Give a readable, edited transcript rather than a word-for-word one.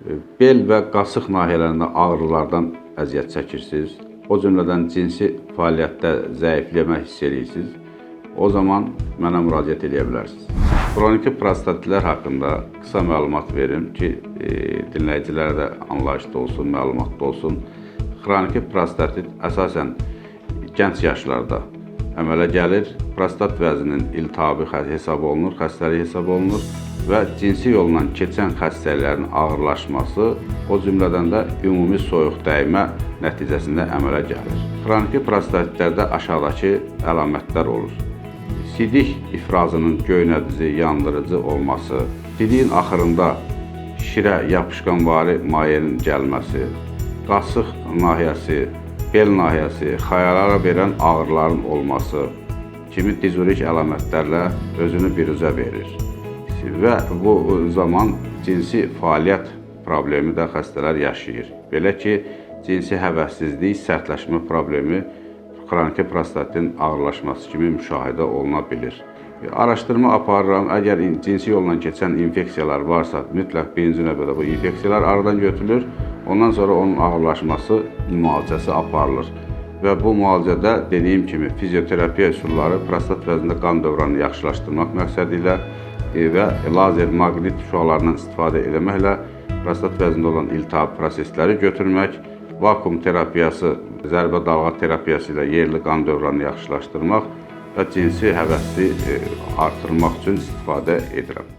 Bel və qasıq nahiyələrində ağrılardan əziyyət çəkirsiniz, o cümlədən cinsi fəaliyyətdə zəifləmə hiss edirsiniz, o zaman mənə müraciət edə bilərsiniz. Xroniki prostatitlər haqqında qısa məlumat verim ki, dinləyicilərə də anlayışlı olsun, məlumatlı olsun. Xroniki prostatit əsasən gənc yaşlarda əmələ gəlir, prostat vəzinin iltihabı hesab olunur, xəstəlik hesab olunur və cinsi yolla keçən xəstəliklərin ağırlaşması, o cümlədən də ümumi soyuq dəymə nəticəsində əmələ gəlir. Xroniki prostatitlərdə aşağıdakı əlamətlər olur. Sidik ifrazının göynədici, yandırıcı olması, sidiyin axırında şirə, yapışqanvari mayenin gəlməsi, qasıq nahiyəsi, bel nahiyəsi, xayalara verən ağrıların olması kimi dizurik əlamətlərlə özünü biruzə verir. Və bu zaman cinsi fəaliyyət problemi də xəstələr yaşayır. Belə ki, cinsi həvəssizlik, sərtləşmə problemi xroniki prostatitin ağırlaşması kimi müşahidə oluna bilir. Araşdırma aparıram, əgər cinsi yolla keçən infeksiyalar varsa, mütləq birinci növbədə bu infeksiyalar aradan götürülür, ondan sonra onun ağırlaşması müalicəsi aparılır. Və bu müalicədə dediyim kimi fizioterapiya üsulları prostat vəzində qan dövranını yaxşılaşdırmaq məqsədi ilə və lazer, maqnit şüalarından istifadə etməklə prostat vəzində olan iltihab prosesləri götürmək, vakuum terapiyası, zərbə dalğa terapiyası ilə yerli qan dövranını yaxşılaşdırmaq və cinsi həvəsi artırmaq üçün istifadə edirəm.